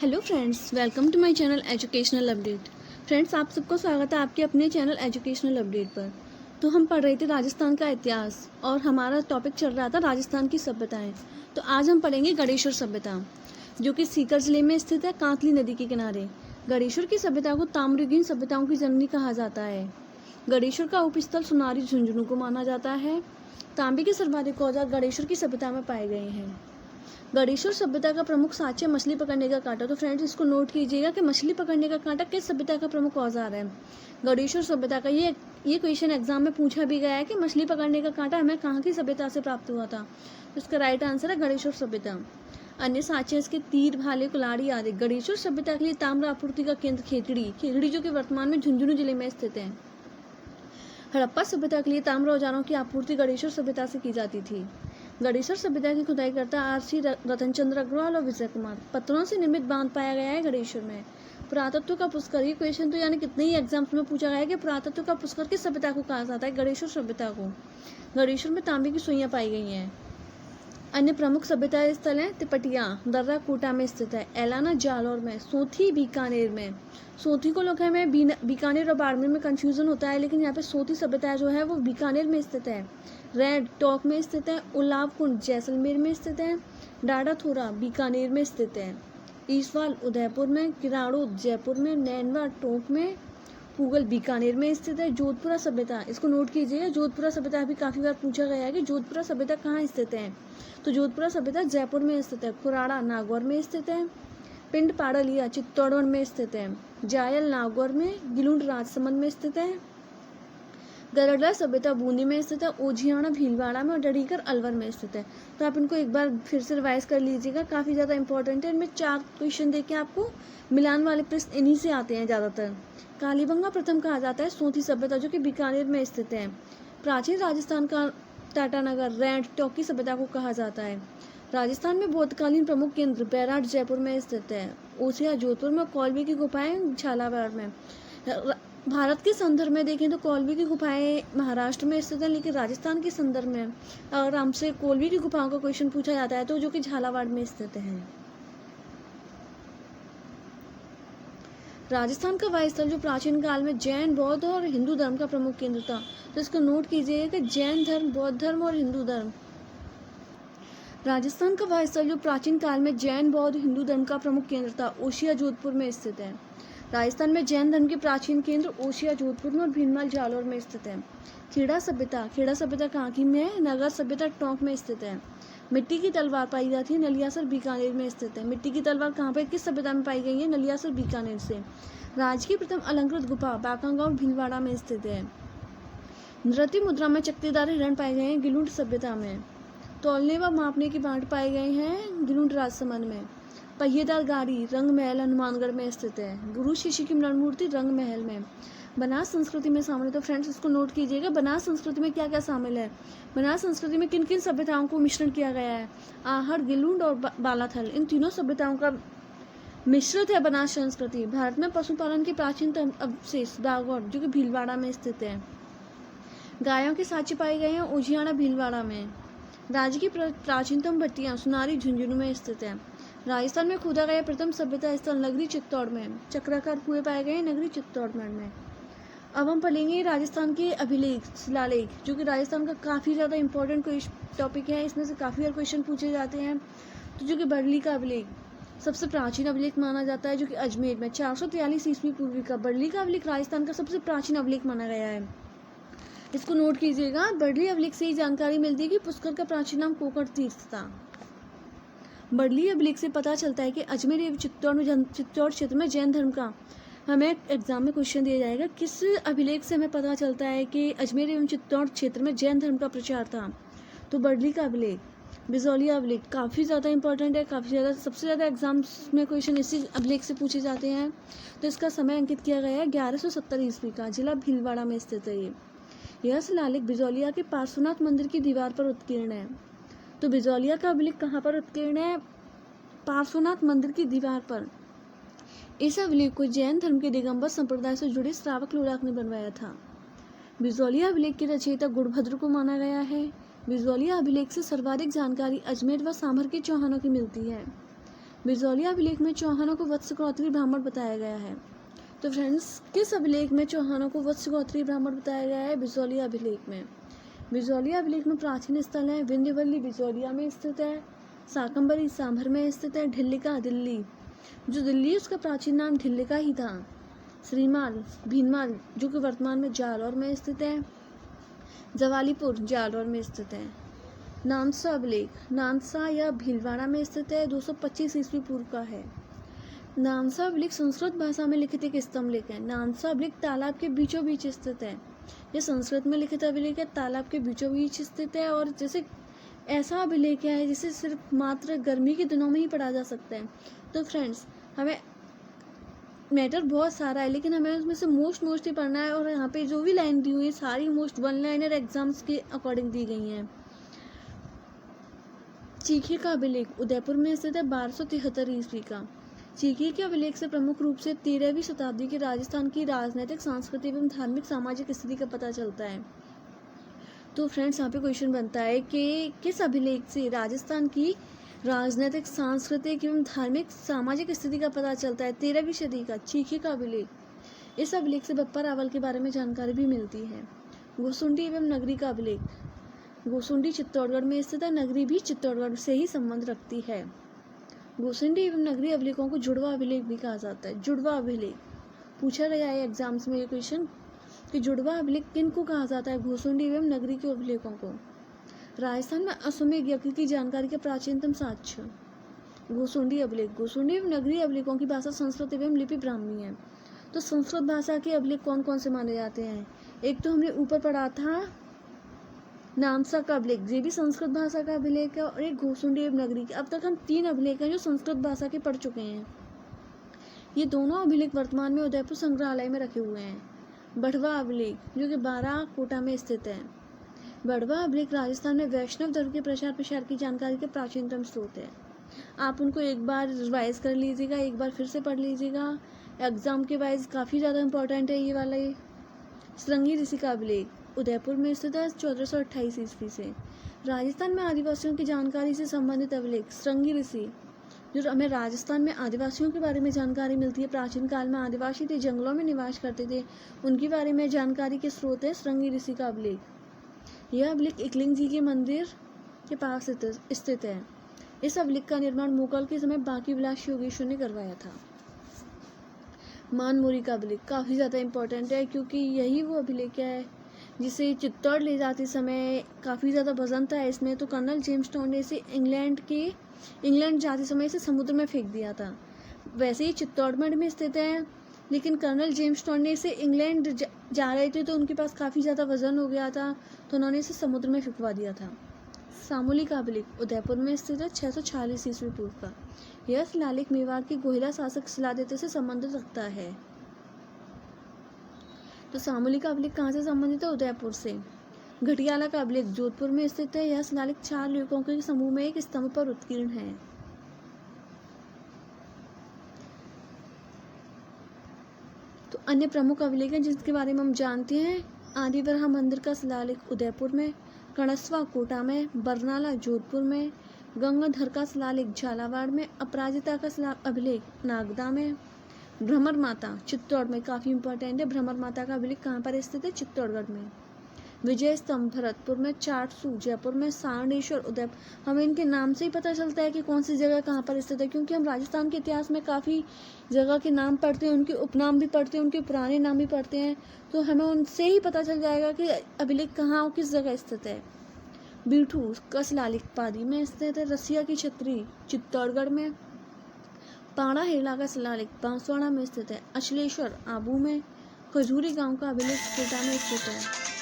Hello friends, welcome to my channel educational update. Friends, आप सबको स्वागत है आपके अपने चैनल एजुकेशनल अपडेट पर। तो हम पढ़ रहे थे राजस्थान का इतिहास और हमारा टॉपिक चल रहा था राजस्थान की सभ्यताएं। तो आज हम पढ़ेंगे गणेश्वर सभ्यता, जो कि सीकर जिले में स्थित है, कांतली नदी के किनारे। गणेश्वर की सभ्यता को ताम्रयुगीन सभ्यताओं की जननी कहा जाता है। गणेश्वर का उपस्थल सुनारी झुंझुनू को माना जाता है। तांबे के सर्वाधिक औजार गणेश्वर की सभ्यता में पाए गए हैं। गणेश्वर सभ्यता का प्रमुख साक्ष्य मछली पकड़ने का कांटा। तो फ्रेंड्स, इसको नोट कीजिएगा कि मछली पकड़ने का कांटा किस सभ्यता का प्रमुख औजार है। गणेश्वर सभ्यता का ये क्वेश्चन एग्जाम में पूछा भी गया है कि मछली पकड़ने का कांटा हमें कहाँ की सभ्यता से प्राप्त हुआ था। तो इसका राइट आंसर है गणेश्वर सभ्यता। अन्य साक्ष्य इसके तीर, भाले, कुल्हाड़ी आदि। गणेश्वर सभ्यता के लिए ताम्र आपूर्ति का केंद्र खेतड़ी जो कि वर्तमान में झुंझुनू जिले में स्थित है। हड़प्पा सभ्यता के लिए ताम्र औजारों की आपूर्ति गणेश्वर सभ्यता से की जाती थी। गणेश्वर सभ्यता की खुदाई करता आर.सी. रतनचंद्र अग्रवाल और विजय कुमार। पत्थरों से निर्मित बांध पाया गया है गणेश्वर में। पुरातत्व का पुष्कर, ये क्वेश्चन तो यानी कितने ही एग्जाम्स में पूछा गया है कि पुरातत्व का पुष्कर किस सभ्यता को कहा जाता है। गणेश्वर सभ्यता को। गणेश्वर में तांबे की सुइयां पाई गई हैं। अन्य प्रमुख सभ्यता स्थल हैं तिपटिया, दर्रा कोटा में स्थित है। एलाना जालौर में। सोथी बीकानेर में। सोथी को लोग हमें बीकानेर और बाड़मेर में कंफ्यूजन होता है, लेकिन यहाँ पे सोथी सभ्यता जो है वो बीकानेर में स्थित है। रेड टॉक में स्थित है। उलाव कुंड जैसलमेर में स्थित है। डाडा थोरा बीकानेर में स्थित है। ईसवाल उदयपुर में। किराड़ो जयपुर में। नैनवा टोंक में। पूगल बीकानेर में स्थित है। जोधपुरा सभ्यता, इसको नोट कीजिएगा, जोधपुरा सभ्यता भी काफी बार पूछा गया है कि जोधपुरा सभ्यता कहाँ स्थित है। तो जोधपुरा सभ्यता जयपुर में स्थित है। खुराड़ा नागौर में स्थित है। पिंड पाड़लिया चित्तौड़गढ़ में स्थित है। जायल नागौर में। गिलुंड राजसमंद में स्थित है। गरडा सभ्यता बूंदी में स्थित है। ओझियाना भीलवाड़ा में और डडीकर अलवर में स्थित है। तो आप इनको एक बार फिर से रिवाइज कर लीजिएगा, काफी ज्यादा इंपॉर्टेंट है। इनमें 4 क्वेश्चन देके आपको मिलान वाले प्रश्न इन्हीं से आते हैं ज्यादातर। कालीबंगा प्रथम कहा जाता है सोथी सभ्यता, जो कि बीकानेर में स्थित है। प्राचीन राजस्थान का टाटानगर रैंड टॉकी सभ्यता को कहा जाता है। राजस्थान में बौद्धकालीन प्रमुख केंद्र बैराट जयपुर में स्थित है। ओसिया जोधपुर में। कौलवी की गुफाएं झालावाड़ में। भारत के संदर्भ में देखें तो कौलवी की गुफाएं महाराष्ट्र में स्थित है, लेकिन राजस्थान के संदर्भ में अगर हमसे कौलवी की गुफाओं का क्वेश्चन पूछा जाता है तो जो कि झालावाड़ में स्थित है। राजस्थान का वह स्थल जो प्राचीन काल में जैन, बौद्ध और हिंदू धर्म का प्रमुख केंद्र था। तो इसको नोट कीजिएगा कि जैन धर्म, बौद्ध धर्म और हिंदू धर्म। राजस्थान का वह स्थल जो प्राचीन काल में जैन, बौद्ध, हिंदू धर्म का प्रमुख केंद्र था, ओसिया जोधपुर में स्थित है। राजस्थान में जैन धर्म के प्राचीन केंद्र ओसिया जोधपुर में और भीनमाल जालौर में स्थित है। खेड़ा सभ्यता कांकी में है। नगर सभ्यता टोंक में स्थित है। मिट्टी की तलवार पाई जाती है नलियासर बीकानेर में स्थित है। मिट्टी की तलवार कहाँ पर किस सभ्यता में पाई गई है? नलियासर बीकानेर से। राज्य की प्रथम अलंकृत गुफा बाकागांव भीलवाड़ा में स्थित है। नृत्य मुद्रा में चकत्तेदार हिरण पाए गए हैं गिलुंड सभ्यता में। तौलने व मापने के बांट पाए गए हैं गिलुंड राजसमंद में। पहिएदार गाड़ी रंग महल हनुमानगढ़ में स्थित है। गुरु शिष्य की मृण मूर्ति रंग महल में। बनास संस्कृति में शामिल है। तो फ्रेंड्स, इसको नोट कीजिएगा, बनास संस्कृति में क्या क्या शामिल है। बनास संस्कृति में किन किन सभ्यताओं को मिश्रण किया गया है? आहड़, गिलुंड और बालाथल, इन तीनों सभ्यताओं का मिश्रित है बनास संस्कृति। भारत में पशुपालन के प्राचीनतम अवशेष बागौर, जो कि भीलवाड़ा में स्थित है। गायों के साक्ष्य पाए गए हैं ओझियाना भीलवाड़ा में। राज्य की प्राचीनतम भट्टियां सुनारी झुंझुनू में स्थित है। राजस्थान में खोदा गया प्रथम सभ्यता स्थल नगरी चित्तौड़ में। चक्राकार कुएं पाए गए नगरी चित्तौड़गढ़ में। अब हम पढ़ेंगे राजस्थान के अभिलेख, शिलालेख, जो कि राजस्थान का काफ़ी ज़्यादा इंपॉर्टेंट टॉपिक है। इसमें से काफ़ी बार क्वेश्चन पूछे जाते हैं। तो जो कि बरली का अभिलेख सबसे प्राचीन अभिलेख माना जाता है, जो कि अजमेर में 443 ईस्वी पूर्वी का। बरली का अभिलेख राजस्थान का सबसे प्राचीन अभिलेख माना गया है। इसको नोट कीजिएगा, बरली अभिलेख से ही जानकारी मिलती है कि पुष्कर का प्राचीन नाम कोकण तीर्थ था। बरली अभिलेख से पता चलता है कि अजमेर एवं चित्तौड़ क्षेत्र में जैन धर्म का, हमें एग्जाम में क्वेश्चन दिया जाएगा, किस अभिलेख से हमें पता चलता है कि अजमेर एवं चित्तौड़ क्षेत्र में जैन धर्म का प्रचार था। तो बरली का अभिलेख। बिजौलिया अभिलेख काफ़ी ज़्यादा इंपॉर्टेंट है, काफ़ी ज़्यादा, सबसे ज़्यादा एग्जाम्स में क्वेश्चन इसी अभिलेख से पूछे जाते हैं। तो इसका समय अंकित किया गया है 1170 ईस्वी का। जिला भीलवाड़ा में स्थित है। यह शिलालेख बिजौलिया के पार्श्वनाथ मंदिर की दीवार पर उत्कीर्ण है। तो बिजौलिया का अभिलेख कहाँ पर उत्कीर्ण है? पार्श्वनाथ मंदिर की दीवार पर। इस अभिलेख को जैन धर्म के दिगंबर संप्रदाय से जुड़े श्रावक लोडाक ने बनवाया था। बिजौलिया अभिलेख के रचयिता गुणभद्र को माना गया है। बिजौलिया अभिलेख से सर्वाधिक जानकारी अजमेर व सामर के चौहानों की मिलती है। बिजौलिया अभिलेख में चौहानों को वत्स गोत्रीय ब्राह्मण बताया गया है। तो फ्रेंड्स, किस अभिलेख में चौहानों को वत्स गोत्रीय ब्राह्मण बताया गया है? बिजौलिया अभिलेख में। बिजौलिया अभिलेख में प्राचीन स्थल है विंध्यवल्ली बिजौलिया में स्थित है, शाकंभरी सांभर में स्थित है, ढिल्लिका दिल्ली, जो दिल्ली उसका प्राचीन नाम ढिल्लिका ही था, श्रीमाल भीनमाल जो कि वर्तमान में जालौर में स्थित है, जवालीपुर जालौर में स्थित है। नानसा अभिलेख नानसा या भीलवाड़ा में स्थित है, 225 ईस्वी पूर्व का है। नानसा अभिलेख संस्कृत भाषा में लिखित एक स्तंभ लेख है। नानसा अभिलेख तालाब के बीचों बीच स्थित है। यह संस्कृत में लिखित अभिलेख है, तालाब के बीचों बीच स्थित है, और जैसे ऐसा अभिलेख है जिसे सिर्फ मात्र गर्मी के दिनों में ही पढ़ा जा सकता है। तो फ्रेंड्स, हमें मैटर बहुत सारा है, लेकिन हमें उसमें से मोस्ट ही पढ़ना है, और यहाँ पे जो भी लाइन दी हुई है सारी मोस्ट वन लाइनर एग्जाम्स के अकॉर्डिंग दी गई हैं। चीखी का अभिलेख उदयपुर में स्थित है, 1273 ईस्वी का। चीखी के अभिलेख से प्रमुख रूप से 13वीं शताब्दी के राजस्थान की राजनीतिक, सांस्कृतिक एवं धार्मिक सामाजिक स्थिति का पता चलता है। तो फ्रेंड्स, यहाँ पे क्वेश्चन बनता है कि किस अभिलेख से राजस्थान की राजनीतिक, सांस्कृतिक एवं धार्मिक सामाजिक स्थिति का पता चलता है? 13वीं सदी का चीखी का अभिलेख। इस अभिलेख से बप्पा रावल के बारे में जानकारी भी मिलती है। गोसुंडी एवं नगरी का अभिलेख। गोसुंडी चित्तौड़गढ़ में स्थित है, नगरी भी चित्तौड़गढ़ से ही संबंध रखती है। गोसुंडी एवं नगरी अभिलेखों को जुड़वा अभिलेख भी कहा जाता है। जुड़वा अभिलेख पूछा गया है एग्जाम्स में ये क्वेश्चन कि जुड़वा अभिलेख किन को कहा जाता है? गोसुंडी एवं नगरी के अभिलेखों को। राजस्थान में अश्वमेध यज्ञ की जानकारी का प्राचीनतम साक्ष्य। गोसुंडी अभिलेख। गोसुंडी एवं नगरी अभिलेखों की भाषा संस्कृत एवं लिपि ब्राह्मी है। तो संस्कृत भाषा के अभिलेख कौन कौन से माने जाते हैं? एक तो हमने ऊपर पढ़ा था नानसा का अभिलेख, ये भी संस्कृत भाषा का अभिलेख है, और एक गोसुंडी एवं नगरी के। अब तक हम 3 अभिलेख हैं जो संस्कृत भाषा के पढ़ चुके हैं। ये दोनों अभिलेख वर्तमान में उदयपुर संग्रहालय में रखे हुए हैं। बढ़वा अभिलेख जो कि बाराकोटा में स्थित है। बढ़वा अभिलेख राजस्थान में वैष्णव धर्म के प्रसार की जानकारी के प्राचीनतम स्रोत है। आप उनको एक बार रिवाइज कर लीजिएगा, एक बार फिर से पढ़ लीजिएगा, एग्जाम के वाइज काफ़ी ज़्यादा इंपॉर्टेंट है ये वाला। श्रृंगी ऋषि का अभिलेख उदयपुर में स्थित है, 1428 ईस्वी से। राजस्थान में आदिवासियों की जानकारी से संबंधित अभिलेख श्रृंगी ऋषि, जो हमें राजस्थान में आदिवासियों के बारे में जानकारी मिलती है। प्राचीन काल में आदिवासी थे, जंगलों में निवास करते थे, उनके बारे में जानकारी के स्रोत है श्रृंगी ऋषि का अभिलेख। यह अभिलेख एकलिंग जी के मंदिर के पास स्थित है। इस अभिलेख का निर्माण मुगल के समय बाकी विलास योगेश्वर ने करवाया था। मानमुरी का अभिलेख काफ़ी ज़्यादा इंपॉर्टेंट है, क्योंकि यही वो अभिलेख है जिसे चित्तौड़ ले जाते समय काफ़ी ज़्यादा वजन था इसमें। तो कर्नल जेम्स टॉन ने इसे इंग्लैंड जाते समय इसे समुद्र में फेंक दिया था। वैसे ही चित्तौड़गढ़ में स्थित है, लेकिन कर्नल जेम्स टॉन ने इसे इंग्लैंड जा रहे थे तो उनके पास काफ़ी ज़्यादा वजन हो गया था, तो उन्होंने इसे समुद्र में फेंकवा दिया था। सामूली का अभिलेख उदयपुर में स्थित है, 646 ईस्वी पूर्व का। यह शिलालेख मेवाड़ के गोहिला शासक शिलादित्य से संबंधित रखता है। तो सामूली का अभिलेख कहाँ से संबंधित है? उदयपुर से। घटियाला का अभिलेख जोधपुर में स्थित है। यह शिलालेख 4 लेखों के समूह में एक स्तंभ पर उत्कीर्ण है। तो अन्य प्रमुख अभिलेख हैं जिसके बारे में हम जानते हैं। आदिवरहा मंदिर का शिलालेख उदयपुर में, कणस्वा कोटा में, बरनाला जोधपुर में, गंगाधर का शिलालेख झालावाड़ में, अपराजिता का अभिलेख नागदा में, भ्रमर माता चित्तौड़ में, काफ़ी इंपॉर्टेंट है। भ्रमर माता का अभिलेख कहाँ पर स्थित है? चित्तौड़गढ़ में। विजय स्तंभ भरतपुर में, चाटसू जयपुर में, सारणेश्वर उदयपुर। हमें इनके नाम से ही पता चलता है कि कौन सी जगह कहाँ पर स्थित है, क्योंकि हम राजस्थान के इतिहास में काफ़ी जगह के नाम पढ़ते हैं, उनके उपनाम भी पढ़ते हैं, उनके पुराने नाम भी पढ़ते हैं, तो हमें उनसे ही पता चल जाएगा कि अभिलेख कहाँ और किस जगह स्थित है। बीठू का शिलालेख पादी में स्थित है। रसिया की छतरी चित्तौड़गढ़ में। पाड़ा हेला का शिलालेख बांसवाड़ा में स्थित है। अचलेश्वर आबू में। खजूरी गांव का अभिलेख कोटा में स्थित है।